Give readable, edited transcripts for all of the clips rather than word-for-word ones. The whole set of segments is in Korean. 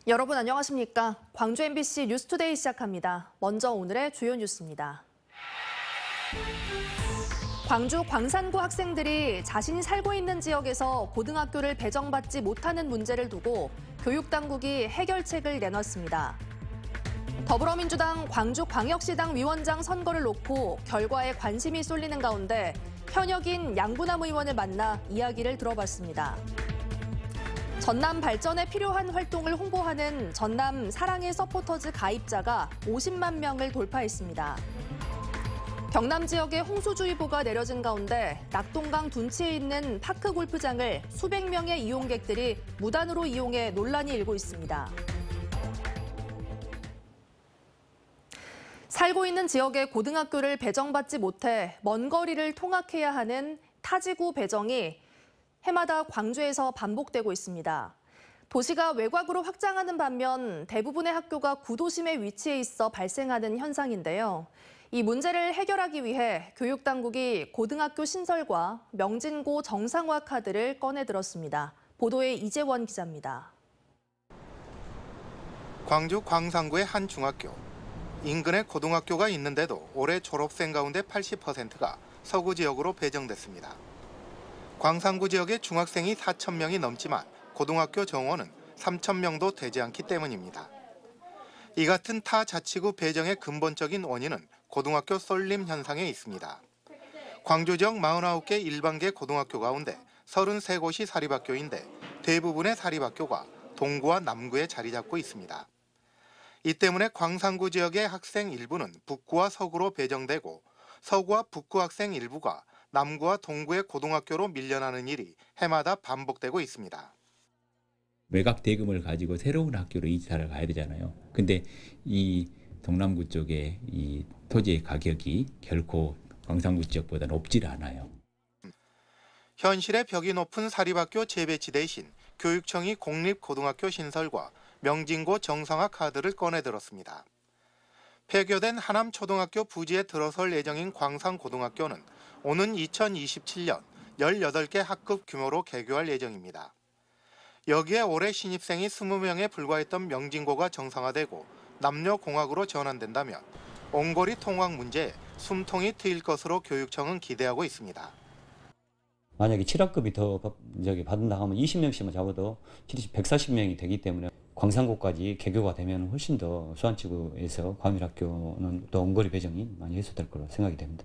여러분 안녕하십니까? 광주 MBC 뉴스투데이 시작합니다. 먼저 오늘의 주요 뉴스입니다. 광주 광산구 학생들이 자신이 살고 있는 지역에서 고등학교를 배정받지 못하는 문제를 두고 교육당국이 해결책을 내놨습니다. 더불어민주당 광주광역시당 위원장 선거를 놓고 결과에 관심이 쏠리는 가운데 현역인 양부남 의원을 만나 이야기를 들어봤습니다. 전남 발전에 필요한 활동을 홍보하는 전남 사랑의 서포터즈 가입자가 50만 명을 돌파했습니다. 경남 지역에 홍수주의보가 내려진 가운데 낙동강 둔치에 있는 파크 골프장을 수백 명의 이용객들이 무단으로 이용해 논란이 일고 있습니다. 살고 있는 지역의 고등학교를 배정받지 못해 먼 거리를 통학해야 하는 타지구 배정이 해마다 광주에서 반복되고 있습니다. 도시가 외곽으로 확장하는 반면 대부분의 학교가 구도심에 위치해 있어 발생하는 현상인데요. 이 문제를 해결하기 위해 교육당국이 고등학교 신설과 명진고 정상화 카드를 꺼내 들었습니다. 보도에 이재원 기자입니다. 광주 광산구의 한 중학교. 인근에 고등학교가 있는데도 올해 졸업생 가운데 80%가 서구 지역으로 배정됐습니다. 광산구 지역의 중학생이 4천 명이 넘지만 고등학교 정원은 3천 명도 되지 않기 때문입니다. 이 같은 타 자치구 배정의 근본적인 원인은 고등학교 쏠림 현상에 있습니다. 광주 지역 49개 일반계 고등학교 가운데 33곳이 사립학교인데 대부분의 사립학교가 동구와 남구에 자리 잡고 있습니다. 이 때문에 광산구 지역의 학생 일부는 북구와 서구로 배정되고 서구와 북구 학생 일부가 남구와 동구의 고등학교로 밀려나는 일이 해마다 반복되고 있습니다. 외곽 대금을 가지고 새로운 학교로 이사를 가야 되잖아요. 근데 이 동남구 쪽에 이 토지의 가격이 결코 광산구 지역보다 높지 않아요. 현실의 벽이 높은 사립학교 재배치 대신 교육청이 공립고등학교 신설과 명진고 정상화 카드를 꺼내들었습니다. 폐교된 하남초등학교 부지에 들어설 예정인 광산고등학교는 오는 2027년 18개 학급 규모로 개교할 예정입니다. 여기에 올해 신입생이 20명에 불과했던 명진고가 정상화되고 남녀공학으로 전환된다면 온거리 통학 문제에 숨통이 트일 것으로 교육청은 기대하고 있습니다. 만약에 7학급이 더 받는다 하면 20명씩만 잡아도 140명이 되기 때문에 광산고까지 개교가 되면 훨씬 더 수안치구에서 과밀학교는 또 원거리 배정이 많이 해소될 거로 생각이 됩니다.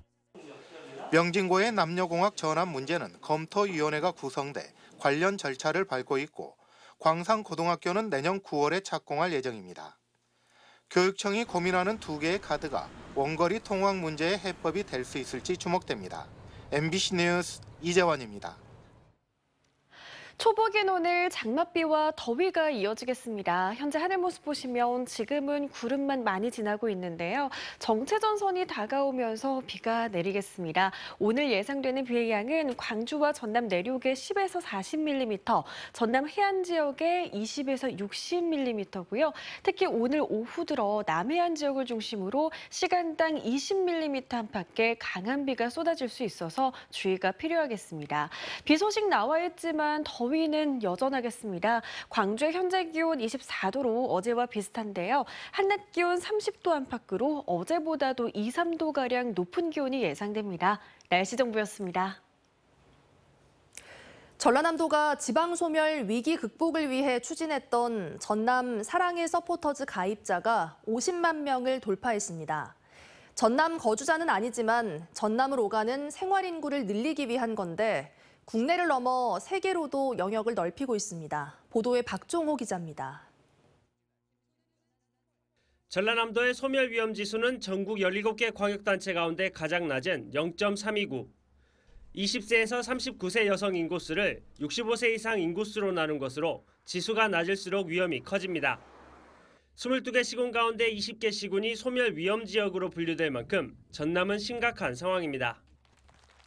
명진고의 남녀공학 전환 문제는 검토위원회가 구성돼 관련 절차를 밟고 있고 광산고등학교는 내년 9월에 착공할 예정입니다. 교육청이 고민하는 두 개의 카드가 원거리 통학 문제의 해법이 될 수 있을지 주목됩니다. MBC 뉴스 이재원입니다. 초복인 오늘 장맛비와 더위가 이어지겠습니다. 현재 하늘 모습 보시면 지금은 구름만 많이 지나고 있는데요. 정체전선이 다가오면서 비가 내리겠습니다. 오늘 예상되는 비의 양은 광주와 전남 내륙에 10에서 40mm, 전남 해안 지역에 20에서 60mm고요. 특히 오늘 오후 들어 남해안 지역을 중심으로 시간당 20mm 안팎의 강한 비가 쏟아질 수 있어서 주의가 필요하겠습니다. 비 소식 나와 있지만 더위는 여전하겠습니다. 광주의 현재 기온 24도로 어제와 비슷한데요. 한낮 기온 30도 안팎으로 어제보다도 2, 3도가량 높은 기온이 예상됩니다. 날씨 정보였습니다. 전라남도가 지방소멸 위기 극복을 위해 추진했던 전남 사랑의 서포터즈 가입자가 50만 명을 돌파했습니다. 전남 거주자는 아니지만 전남을 오가는 생활인구를 늘리기 위한 건데 국내를 넘어 세계로도 영역을 넓히고 있습니다. 보도에 박종호 기자입니다. 전라남도의 소멸 위험 지수는 전국 17개 광역단체 가운데 가장 낮은 0.329. 20세에서 39세 여성 인구수를 65세 이상 인구수로 나눈 것으로 지수가 낮을수록 위험이 커집니다. 22개 시군 가운데 20개 시군이 소멸 위험 지역으로 분류될 만큼 전남은 심각한 상황입니다.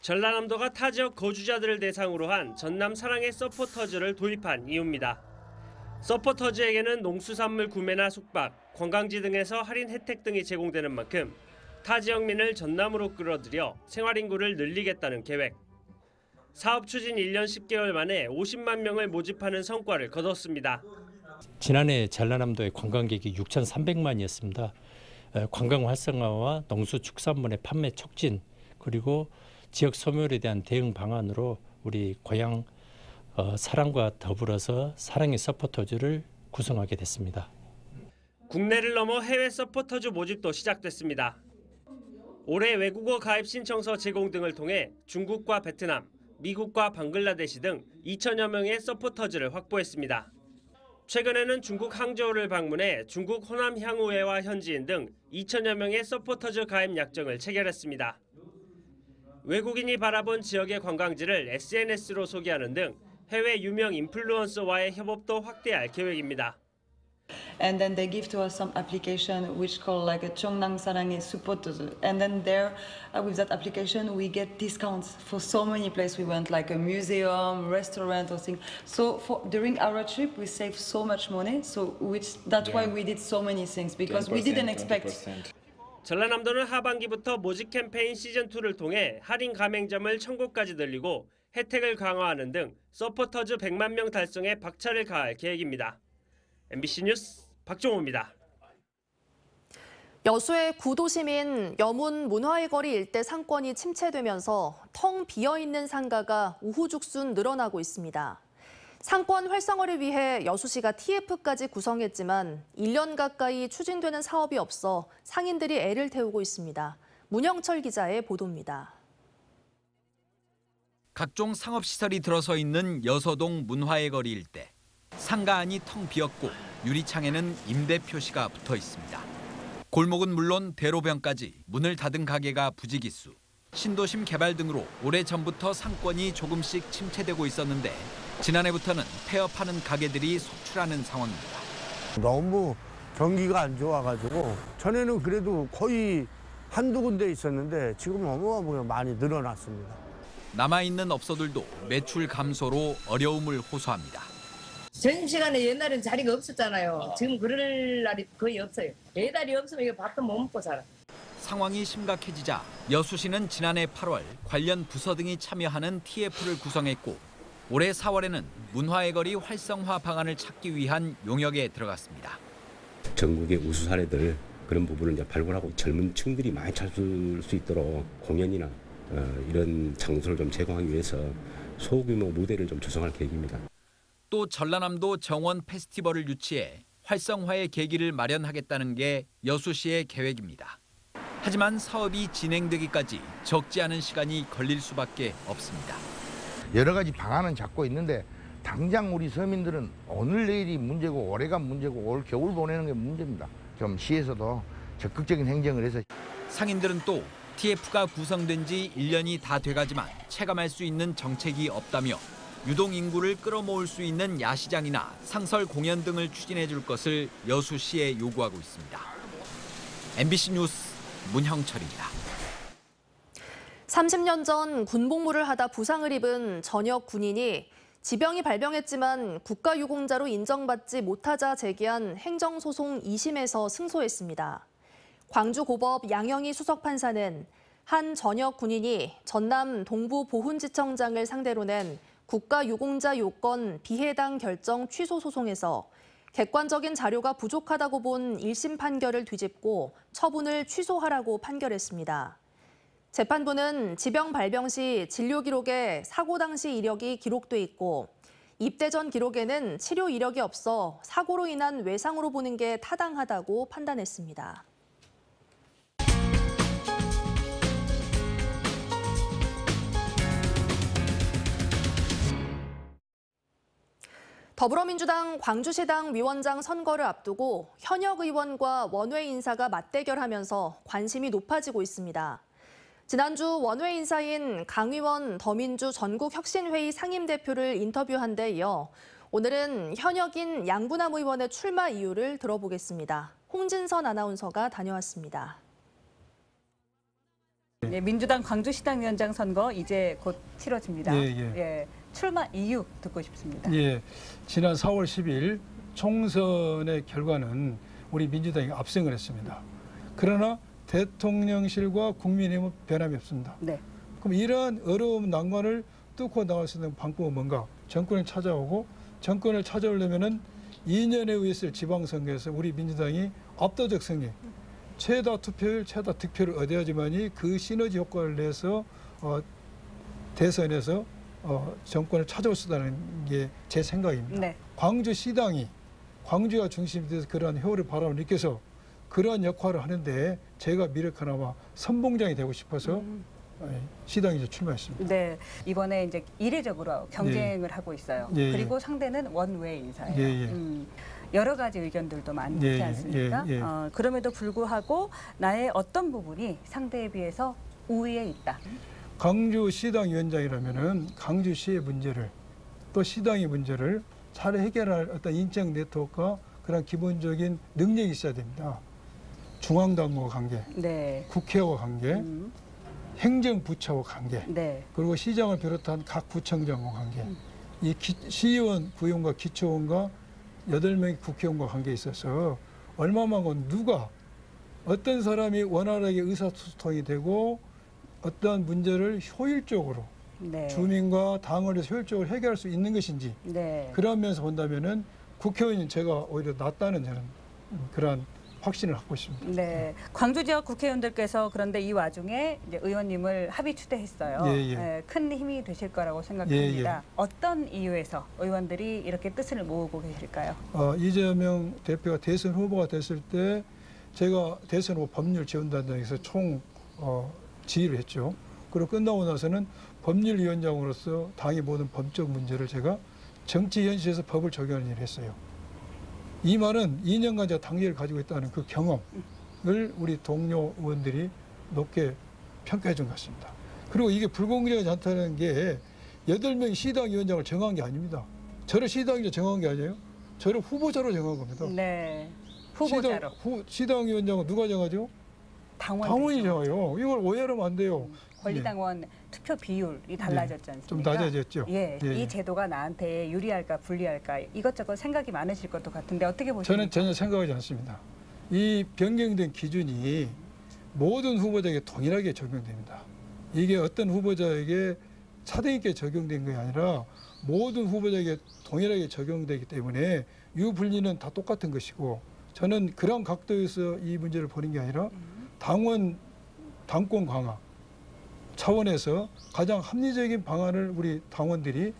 전라남도가 타 지역 거주자들을 대상으로 한 전남 사랑의 서포터즈를 도입한 이유입니다. 서포터즈에게는 농수산물 구매나 숙박, 관광지 등에서 할인 혜택 등이 제공되는 만큼 타 지역민을 전남으로 끌어들여 생활인구를 늘리겠다는 계획. 사업 추진 1년 10개월 만에 50만 명을 모집하는 성과를 거뒀습니다. 지난해 전라남도의 관광객이 6,300만이었습니다. 관광 활성화와 농수축산물의 판매 촉진 그리고 지역 소멸에 대한 대응 방안으로 우리 고향 사랑과 더불어서 사랑의 서포터즈를 구성하게 됐습니다. 국내를 넘어 해외 서포터즈 모집도 시작됐습니다. 올해 외국어 가입 신청서 제공 등을 통해 중국과 베트남, 미국과 방글라데시 등 2천여 명의 서포터즈를 확보했습니다. 최근에는 중국 항저우를 방문해 중국 호남 향후회와 현지인 등 2천여 명의 서포터즈 가입 약정을 체결했습니다. 외국인이 바라본 지역의 관광지를 SNS로 소개하는 등 해외 유명 인플루언서와의 협업도 확대할 계획입니다. And then they give to us some application which called like a Cheongnam Saranghae supporters. And then there, with that application, we get discounts for so many places we went, like a museum, restaurant, or thing. So during our trip, we saved so much money. So that's why we did so many things because we didn't expect. 20%. 전라남도는 하반기부터 모집 캠페인 시즌2를 통해 할인 가맹점을 1,000곳까지 늘리고 혜택을 강화하는 등 서포터즈 100만 명 달성에 박차를 가할 계획입니다. MBC 뉴스 박종호입니다. 여수의 구도심인 여문 문화의 거리 일대 상권이 침체되면서 텅 비어있는 상가가 우후죽순 늘어나고 있습니다. 상권 활성화를 위해 여수시가 TF까지 구성했지만 1년 가까이 추진되는 사업이 없어 상인들이 애를 태우고 있습니다. 문영철 기자의 보도입니다. 각종 상업시설이 들어서 있는 여서동 문화의 거리 일대. 상가 안이 텅 비었고 유리창에는 임대 표시가 붙어 있습니다. 골목은 물론 대로변까지 문을 닫은 가게가 부지기수. 신도심 개발 등으로 오래전부터 상권이 조금씩 침체되고 있었는데 지난해부터는 폐업하는 가게들이 속출하는 상황입니다. 너무 경기가 안 좋아가지고 전에는 그래도 거의 한두 군데 있었는데 지금은 어마어마하게 많이 늘어났습니다. 남아있는 업소들도 매출 감소로 어려움을 호소합니다. 점심시간에 옛날에는 자리가 없었잖아요. 지금 그럴 날이 거의 없어요. 배달이 없으면 이거 밥도 못 먹고 살아. 상황이 심각해지자 여수시는 지난해 8월 관련 부서 등이 참여하는 TF를 구성했고 올해 4월에는 문화의 거리 활성화 방안을 찾기 위한 용역에 들어갔습니다. 전국의 우수 사례들 그런 부분을 이제 발굴하고 젊은 층들이 많이 찾을 수 있도록 공연이나 이런 장소를 좀 제공하기 위해서 소규모 무대를 좀 조성할 계획입니다. 또 전라남도 정원 페스티벌을 유치해 활성화의 계기를 마련하겠다는 게 여수시의 계획입니다. 하지만 사업이 진행되기까지 적지 않은 시간이 걸릴 수밖에 없습니다. 여러 가지 방안은 잡고 있는데 당장 우리 서민들은 오늘 내일이 문제고 올해가 문제고 올 겨울 보내는 게 문제입니다. 좀 시에서도 적극적인 행정을 해서. 상인들은 또 TF가 구성된 지 1년이 다 돼가지만 체감할 수 있는 정책이 없다며 유동 인구를 끌어모을 수 있는 야시장이나 상설 공연 등을 추진해 줄 것을 여수시에 요구하고 있습니다. MBC 뉴스 문형철입니다. 30년 전 군복무를 하다 부상을 입은 전역 군인이 지병이 발병했지만 국가유공자로 인정받지 못하자 제기한 행정소송 2심에서 승소했습니다. 광주고법 양영희 수석판사는 한 전역 군인이 전남 동부보훈지청장을 상대로 낸 국가유공자 요건 비해당 결정 취소 소송에서 객관적인 자료가 부족하다고 본 1심 판결을 뒤집고 처분을 취소하라고 판결했습니다. 재판부는 지병 발병 시 진료 기록에 사고 당시 이력이 기록돼 있고 입대 전 기록에는 치료 이력이 없어 사고로 인한 외상으로 보는 게 타당하다고 판단했습니다. 더불어민주당 광주시당 위원장 선거를 앞두고 현역 의원과 원외 인사가 맞대결하면서 관심이 높아지고 있습니다. 지난주 원외 인사인 강 의원 더민주 전국혁신회의 상임대표를 인터뷰한 데 이어 오늘은 현역인 양부남 의원의 출마 이유를 들어보겠습니다. 홍진선 아나운서가 다녀왔습니다. 네, 민주당 광주시당 위원장 선거 이제 곧 치러집니다. 예, 출마 이유 듣고 싶습니다. 예, 지난 4월 10일 총선의 결과는 우리 민주당이 압승을 했습니다. 그러나 대통령실과 국민의힘은 변함이 없습니다. 네. 그럼 이러한 어려운 난관을 뚫고 나갈 수 있는 방법은 뭔가? 정권을 찾아오고 정권을 찾아오려면은 2년에 있을 지방선거에서 우리 민주당이 압도적 승리, 최다 투표율, 최다 득표를 얻어야지만이 그 시너지 효과를 내서 대선에서 정권을 찾아올 수 있다는 게 제 생각입니다. 네. 광주시당이 광주가 중심이 돼서 그러한 효율의 바람을 느껴서 그러한 역할을 하는데 제가 미력하나마 선봉장이 되고 싶어서 시당에 이제 출마했습니다. 네, 이번에 이제 이례적으로 경쟁을 하고 있어요. 그리고 상대는 원외 인사예요. 여러 가지 의견들도 많지 않습니까? 그럼에도 불구하고 나의 어떤 부분이 상대에 비해서 우위에 있다. 광주시당 위원장이라면은 광주시의 문제를 또 시당의 문제를 잘 해결할 어떤 인적 네트워크와 그런 기본적인 능력이 있어야 됩니다. 중앙당과 관계, 국회와 관계, 행정부처와 관계, 그리고 시장을 비롯한 각 구청장과 관계, 이 시의원, 구의원과 기초원과 8명의 국회의원과 관계에 있어서 얼마만큼 누가 어떤 사람이 원활하게 의사소통이 되고 어떠한 문제를 효율적으로 주민과 당을 위해서 효율적으로 해결할 수 있는 것인지 그런 면에서 본다면은 국회의원이 제가 오히려 낫다는 저는 그런 확신을 갖고 있습니다. 네, 광주 지역 국회의원들께서 그런데 이 와중에 이제 의원님을 합의 추대했어요. 큰 힘이 되실 거라고 생각합니다. 어떤 이유에서 의원들이 이렇게 뜻을 모으고 계실까요? 이재명 대표가 대선 후보가 됐을 때 제가 대선 후보 법률 지원단장에서 총 지휘를 했죠. 그리고 끝나고 나서는 법률위원장으로서 당의 모든 법적 문제를 제가 정치 현실에서 법을 적용하는 일을 했어요. 이 말은 2년간 제가 당계를 가지고 있다는 그 경험을 우리 동료 의원들이 높게 평가해 준 것 같습니다. 그리고 이게 불공정하지 않다는 게 8명 시당위원장을 정한 게 아닙니다. 저를 시당위원장 정한 게 아니에요. 저를 후보자로 정한 겁니다. 네, 후보자로. 시당위원장은 누가 정하죠? 당원이 정해요. 이걸 오해하면 안 돼요. 권리당원 투표 비율이 달라졌지 않습니까? 좀 낮아졌죠. 이 제도가 나한테 유리할까 불리할까 이것저것 생각이 많으실 것도 같은데 어떻게 보십니까? 저는 전혀 생각하지 않습니다. 이 변경된 기준이 모든 후보자에게 동일하게 적용됩니다. 이게 어떤 후보자에게 차등 있게 적용된 게 아니라 모든 후보자에게 동일하게 적용되기 때문에 유불리는 다 똑같은 것이고 저는 그런 각도에서 이 문제를 보는 게 아니라 당권 강화 차원에서 가장 합리적인 방안을 우리 당원들이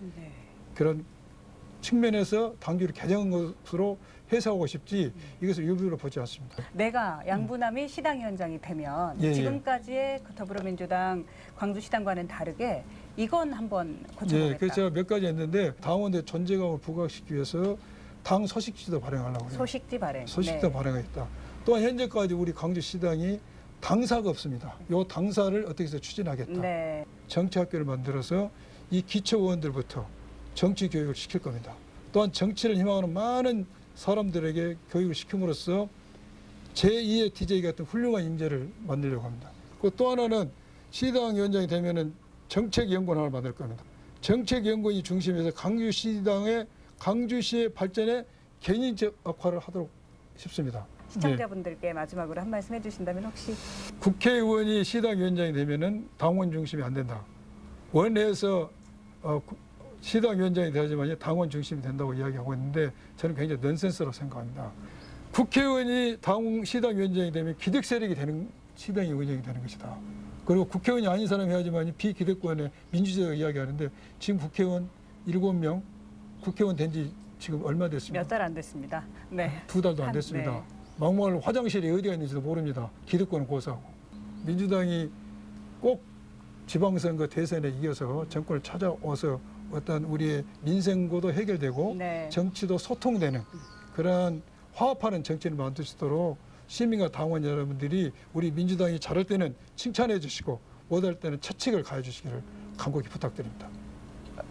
그런 측면에서 당규를 개정한 것으로 해석하고 싶지 이것을 유불리로 보지 않습니다. 내가 양부남이 시당위원장이 되면 지금까지의 그 더불어민주당 광주시당과는 다르게 이건 한번 고쳐보겠다. 그래서 제가 몇 가지 했는데 당원들 존재감을 부각시키기 위해서 당 소식지도 발행하려고 해요. 소식지 발행. 소식지도 발행했다. 또한 현재까지 우리 광주시당이 당사가 없습니다. 이 당사를 어떻게 해서 추진하겠다. 정치학교를 만들어서 이 기초의원들부터 정치 교육을 시킬 겁니다. 또한 정치를 희망하는 많은 사람들에게 교육을 시킴으로써 제2의 DJ 같은 훌륭한 인재를 만들려고 합니다. 또 하나는 시당 위원장이 되면은 정책연구원 하나 만들 겁니다. 정책연구원이 중심에서 광주시의 발전에 개인적 역할을 하도록 싶습니다. 시청자분들께 마지막으로 한 말씀 해주신다면 혹시 국회의원이 시당위원장이 되면은 당원 중심이 안 된다. 원내에서 시당위원장이 되지만 당원 중심이 된다고 이야기하고 있는데 저는 굉장히 넌센스라고 생각합니다. 국회의원이 시당위원장이 되면 기득 세력이 되는 시당위원장이 되는 것이다. 그리고 국회의원이 아닌 사람이 해야지만 비기득권의 민주주의를 이야기하는데 지금 국회의원 7명 국회의원 된 지 지금 얼마 됐습니까? 몇 달 안 됐습니다. 2달도 안 됐습니다. 막말 화장실이 어디가 있는지도 모릅니다. 기득권을 고수하고. 민주당이 꼭 지방선거 대선에 이겨서 정권을 찾아와서 어떤 우리의 민생고도 해결되고 정치도 소통되는 그런 화합하는 정치를 만들 수 있도록 시민과 당원 여러분들이 우리 민주당이 잘할 때는 칭찬해 주시고 못할 때는 채찍을 가해 주시기를 간곡히 부탁드립니다.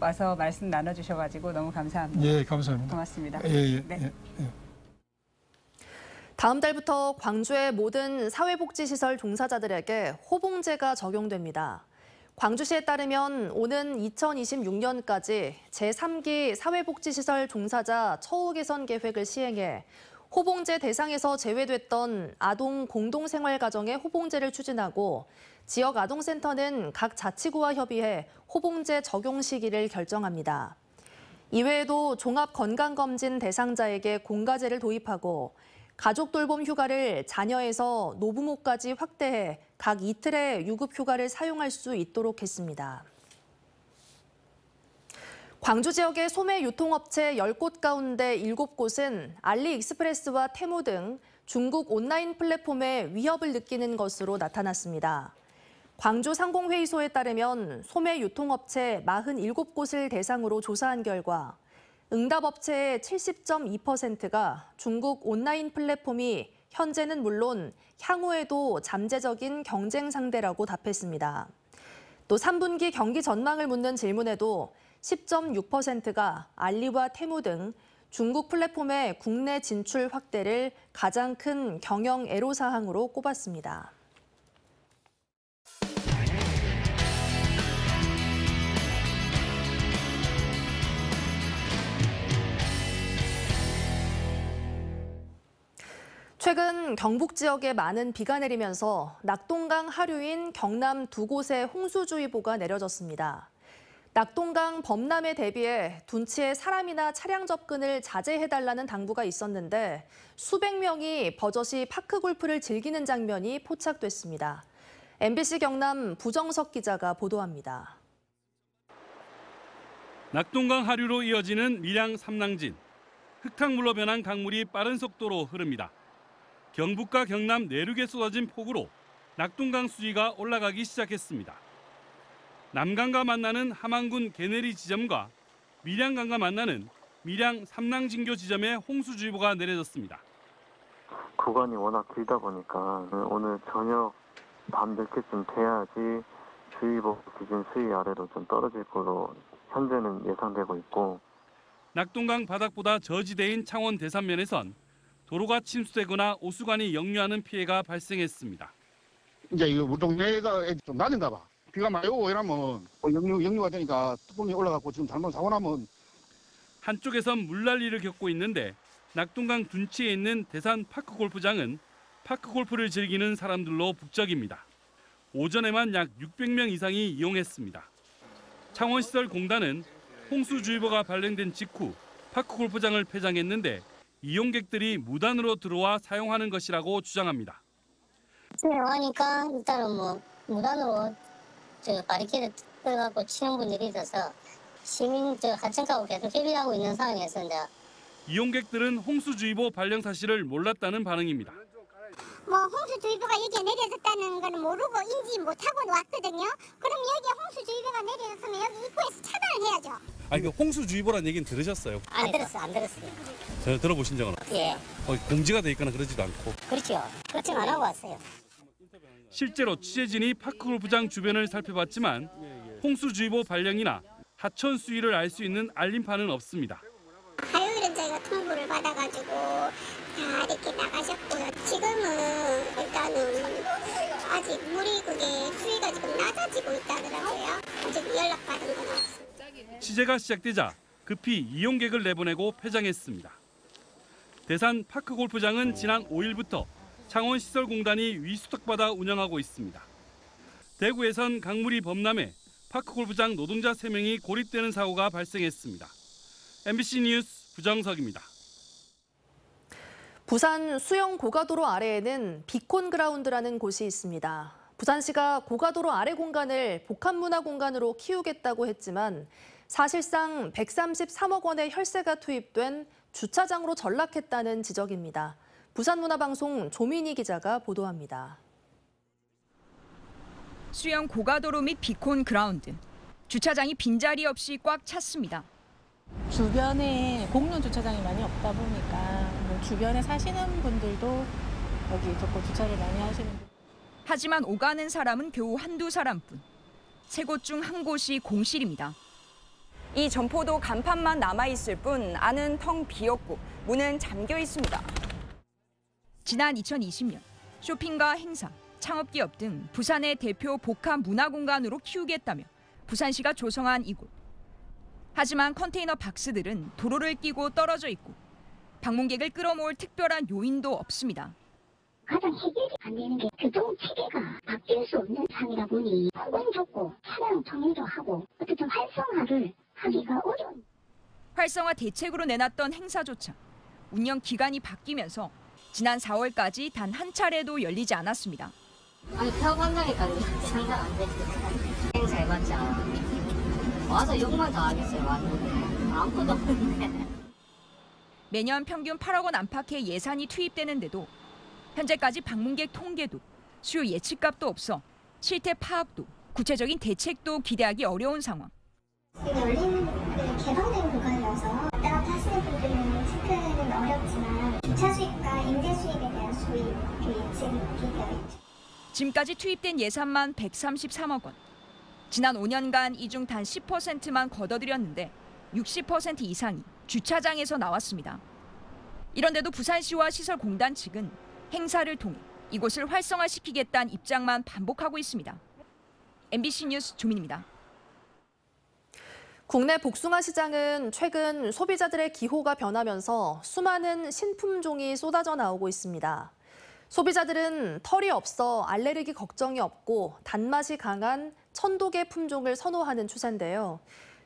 와서 말씀 나눠주셔가지고 너무 감사합니다. 예, 감사합니다. 고맙습니다. 다음 달부터 광주의 모든 사회복지시설 종사자들에게 호봉제가 적용됩니다. 광주시에 따르면 오는 2026년까지 제3기 사회복지시설 종사자 처우 개선 계획을 시행해 호봉제 대상에서 제외됐던 아동 공동생활가정의 호봉제를 추진하고 지역 아동센터는 각 자치구와 협의해 호봉제 적용 시기를 결정합니다. 이외에도 종합건강검진 대상자에게 공과제를 도입하고 가족 돌봄 휴가를 자녀에서 노부모까지 확대해 각 이틀의 유급 휴가를 사용할 수 있도록 했습니다. 광주 지역의 소매 유통업체 10곳 가운데 7곳은 알리익스프레스와 테무 등 중국 온라인 플랫폼에 위협을 느끼는 것으로 나타났습니다. 광주 상공회의소에 따르면 소매 유통업체 47곳을 대상으로 조사한 결과 응답업체의 70.2%가 중국 온라인 플랫폼이 현재는 물론 향후에도 잠재적인 경쟁 상대라고 답했습니다. 또 3분기 경기 전망을 묻는 질문에도 10.6%가 알리와 테무 등 중국 플랫폼의 국내 진출 확대를 가장 큰 경영 애로사항으로 꼽았습니다. 최근 경북 지역에 많은 비가 내리면서 낙동강 하류인 경남 2곳에 홍수주의보가 내려졌습니다. 낙동강 범람에 대비해 둔치에 사람이나 차량 접근을 자제해달라는 당부가 있었는데 수백 명이 버젓이 파크골프를 즐기는 장면이 포착됐습니다. MBC 경남 부정석 기자가 보도합니다. 낙동강 하류로 이어지는 밀양 삼낭진. 흙탕물로 변한 강물이 빠른 속도로 흐릅니다. 경북과 경남 내륙에 쏟아진 폭우로 낙동강 수위가 올라가기 시작했습니다. 남강과 만나는 함안군 개내리 지점과 밀양강과 만나는 밀양 삼낭진교 지점에 홍수주의보가 내려졌습니다. 구간이 워낙 길다 보니까 오늘 저녁 밤 늦게쯤 돼야지 주의보 기준 수위 아래로 좀 떨어질 걸로 현재는 예상되고 있고, 낙동강 바닥보다 저지대인 창원 대산면에선 도로가 침수되거나 오수관이 역류하는 피해가 발생했습니다. 이제 우리 동네가 좀 낮은가 봐. 비가 많이 오고 이러면 역류가 되니까 뚜껑이 올라가고 지금 잘못 사고 나면. 한쪽에선 물난리를 겪고 있는데 낙동강 둔치에 있는 대산 파크골프장은 파크골프를 즐기는 사람들로 북적입니다. 오전에만 약 600명 이상이 이용했습니다. 창원시설공단은 홍수주의보가 발령된 직후 파크골프장을 폐장했는데 이용객들이 무단으로 들어와 사용하는 것이라고 주장합니다. 하니까 일단은 무단으로 바리케이드 끌어갖고 치는 분들이 있어서 시민 하청하고 계속 협의하고 있는 상황에서 이제 이용객들은 홍수주의보 발령 사실을 몰랐다는 반응입니다. 홍수주의보가 여기에 내려졌다는 건 모르고 인지 못하고 왔거든요. 그럼 여기에 홍수주의보가 내려졌으면 여기 입구에서 차단을 해야죠. 아니, 홍수주의보라는 얘기는 들으셨어요? 안 들었어요. 전혀 들어보신 적은 없어요? 예. 공지가 돼 있거나 그러지도 않고. 그렇죠. 걱정 안 하고 왔어요. 실제로 취재진이 파크골프장 주변을 살펴봤지만 홍수주의보 발령이나 하천 수위를 알 수 있는 알림판은 없습니다. 화요일은 저희가 통보를 받아가지고 다 이렇게 나가셨고요. 지금은 일단은 아직 물이 그게 수위가 지금 낮아지고 있다더라고요. 아직 연락받은 건 없습니다. 취재가 시작되자 급히 이용객을 내보내고 폐장했습니다. 대산 파크골프장은 지난 5일부터 창원시설공단이 위수탁받아 운영하고 있습니다. 대구에선 강물이 범람해 파크골프장 노동자 3명이 고립되는 사고가 발생했습니다. MBC 뉴스 부정석입니다. 부산 수영 고가도로 아래에는 비콘그라운드라는 곳이 있습니다. 부산시가 고가도로 아래 공간을 복합문화공간으로 키우겠다고 했지만 사실상 133억 원의 혈세가 투입된 주차장으로 전락했다는 지적입니다. 부산문화방송 조민희 기자가 보도합니다. 수영 고가도로 및 비콘 그라운드. 주차장이 빈자리 없이 꽉 찼습니다. 주변에 공론 주차장이 많이 없다 보니까 주변에 사시는 분들도 여기 조금 주차를 많이 하시는 분. 하지만 오가는 사람은 겨우 한두 사람뿐. 세 곳 중 한 곳이 공실입니다. 이 점포도 간판만 남아있을 뿐 안은 텅 비었고 문은 잠겨 있습니다. 지난 2020년 쇼핑과 행사, 창업기업 등 부산의 대표 복합 문화공간으로 키우겠다며 부산시가 조성한 이곳. 하지만 컨테이너 박스들은 도로를 끼고 떨어져 있고 방문객을 끌어모을 특별한 요인도 없습니다. 가장 해결이 안 되는 게 교통 체계가 바뀔 수 없는 상이다 보니 폭은 좁고 차량 통일도 하고 어쨌든 활성화를 하기가 어려운. 활성화 대책으로 내놨던 행사조차 운영 기간이 바뀌면서 지난 4월까지 단 한 차례도 열리지 않았습니다. 아니 폐업한다니까요. 상상 안 되지. 행사 해봤자 와서 욕만 더 하겠어요. 왔는데 아무것도 없는데. 매년 평균 8억 원 안팎의 예산이 투입되는데도 현재까지 방문객 통계도 수요 예측값도 없어 실태 파악도 구체적인 대책도 기대하기 어려운 상황. 열린 개방된 구간이어서 왔다 갔다 하시는 분들은 체크는 어렵지만 주차 수입과 임대 수입에 대한 수입 예측이 되어 있죠. 지금까지 투입된 예산만 133억 원. 지난 5년간 이 중 단 10%만 걷어들였는데 60% 이상이 주차장에서 나왔습니다. 이런데도 부산시와 시설공단 측은 행사를 통해 이곳을 활성화시키겠다는 입장만 반복하고 있습니다. MBC 뉴스 조민입니다. 국내 복숭아 시장은 최근 소비자들의 기호가 변하면서 수많은 신품종이 쏟아져 나오고 있습니다. 소비자들은 털이 없어 알레르기 걱정이 없고 단맛이 강한 천도계 품종을 선호하는 추세인데요.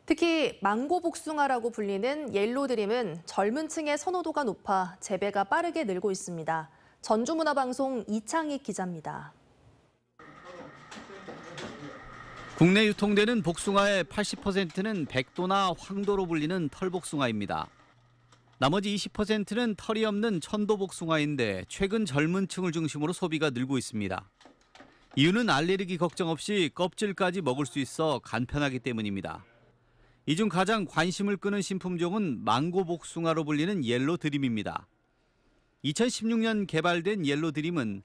특히 망고 복숭아라고 불리는 옐로드림은 젊은 층의 선호도가 높아 재배가 빠르게 늘고 있습니다. 전주문화방송 이창익 기자입니다. 국내 유통되는 복숭아의 80%는 백도나 황도로 불리는 털복숭아입니다. 나머지 20%는 털이 없는 천도복숭아인데 최근 젊은 층을 중심으로 소비가 늘고 있습니다. 이유는 알레르기 걱정 없이 껍질까지 먹을 수 있어 간편하기 때문입니다. 이 중 가장 관심을 끄는 신품종은 망고 복숭아로 불리는 옐로드림입니다. 2016년 개발된 옐로드림은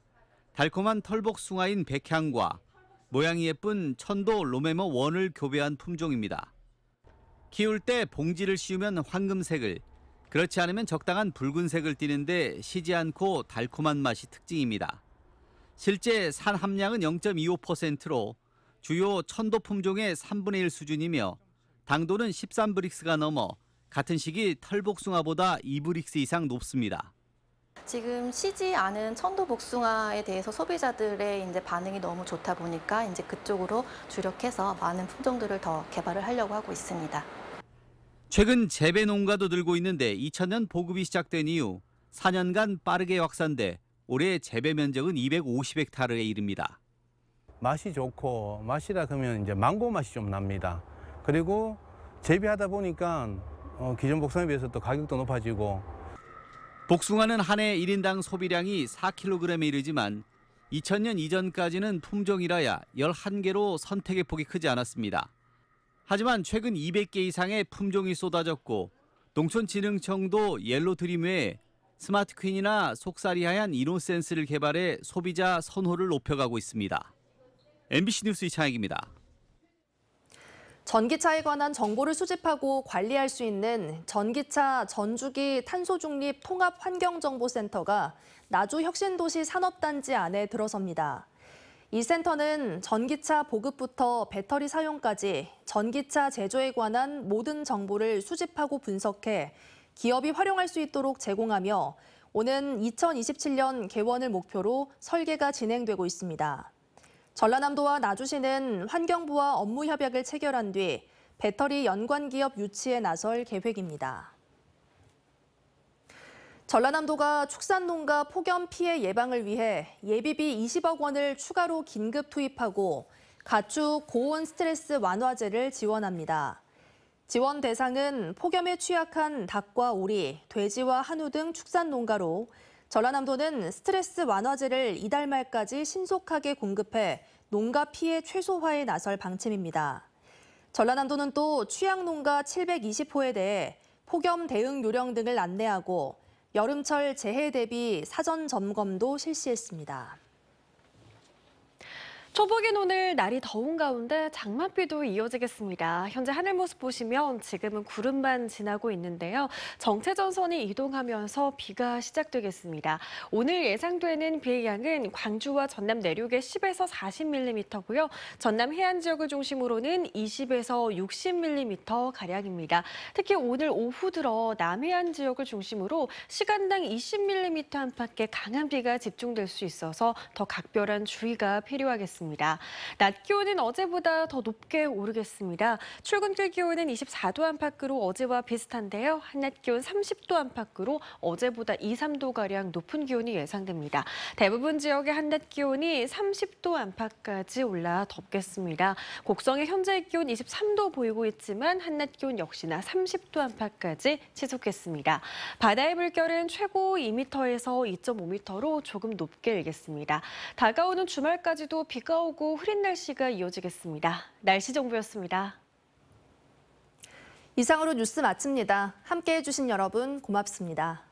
달콤한 털복숭아인 백향과 모양이 예쁜 천도 로메모 원을 교배한 품종입니다. 키울 때 봉지를 씌우면 황금색을, 그렇지 않으면 적당한 붉은색을 띠는데 시지 않고 달콤한 맛이 특징입니다. 실제 산 함량은 0.25%로 주요 천도 품종의 3분의 1 수준이며 당도는 13브릭스가 넘어 같은 시기 털복숭아보다 2브릭스 이상 높습니다. 지금 시지 않은 천도 복숭아에 대해서 소비자들의 이제 반응이 너무 좋다 보니까 이제 그쪽으로 주력해서 많은 품종들을 더 개발을 하려고 하고 있습니다. 최근 재배 농가도 늘고 있는데 2000년 보급이 시작된 이후 4년간 빠르게 확산돼 올해 재배 면적은 250헥타르에 이릅니다. 맛이 좋고 맛이라 그러면 이제 망고 맛이 좀 납니다. 그리고 재배하다 보니까 기존 복숭아에 비해서 또 가격도 높아지고. 복숭아는 한 해 1인당 소비량이 4kg에 이르지만 2000년 이전까지는 품종이라야 11개로 선택의 폭이 크지 않았습니다. 하지만 최근 200개 이상의 품종이 쏟아졌고 농촌진흥청도 옐로드림 외에 스마트 퀸이나 속살이 하얀 이노센스를 개발해 소비자 선호를 높여가고 있습니다. MBC 뉴스 이창익입니다. 전기차에 관한 정보를 수집하고 관리할 수 있는 전기차 전주기 탄소중립 통합환경정보센터가 나주혁신도시 산업단지 안에 들어섭니다. 이 센터는 전기차 보급부터 배터리 사용까지 전기차 제조에 관한 모든 정보를 수집하고 분석해 기업이 활용할 수 있도록 제공하며 오는 2027년 개원을 목표로 설계가 진행되고 있습니다. 전라남도와 나주시는 환경부와 업무 협약을 체결한 뒤 배터리 연관 기업 유치에 나설 계획입니다. 전라남도가 축산농가 폭염 피해 예방을 위해 예비비 20억 원을 추가로 긴급 투입하고 가축 고온 스트레스 완화제를 지원합니다. 지원 대상은 폭염에 취약한 닭과 오리, 돼지와 한우 등 축산농가로 전라남도는 스트레스 완화제를 이달 말까지 신속하게 공급해 농가 피해 최소화에 나설 방침입니다. 전라남도는 또 취약농가 720호에 대해 폭염 대응 요령 등을 안내하고 여름철 재해 대비 사전 점검도 실시했습니다. 초복인 오늘 날이 더운 가운데 장맛비도 이어지겠습니다. 현재 하늘 모습 보시면 지금은 구름만 지나고 있는데요. 정체전선이 이동하면서 비가 시작되겠습니다. 오늘 예상되는 비의 양은 광주와 전남 내륙에 10에서 40mm고요. 전남 해안 지역을 중심으로는 20에서 60mm가량입니다. 특히 오늘 오후 들어 남해안 지역을 중심으로 시간당 20mm 안팎의 강한 비가 집중될 수 있어서 더 각별한 주의가 필요하겠습니다. 이어지겠습니다. 낮 기온은 어제보다 더 높게 오르겠습니다. 출근길 기온은 24도 안팎으로 어제와 비슷한데요. 한낮 기온 30도 안팎으로 어제보다 2, 3도가량 높은 기온이 예상됩니다. 대부분 지역의 한낮 기온이 30도 안팎까지 올라 덥겠습니다. 곡성의 현재 기온 23도 보이고 있지만 한낮 기온 역시나 30도 안팎까지 치솟겠습니다. 바다의 물결은 최고 2m에서 2.5m로 조금 높게 일겠습니다. 다가오는 주말까지도 비가 오고 흐린 날씨가 이어지겠습니다. 날씨 정보였습니다. 이상으로 뉴스 마칩니다. 함께해 주신 여러분 고맙습니다.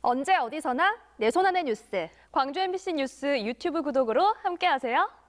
언제 어디서나 내 손 안의 뉴스. 광주 MBC 뉴스 유튜브 구독으로 함께하세요.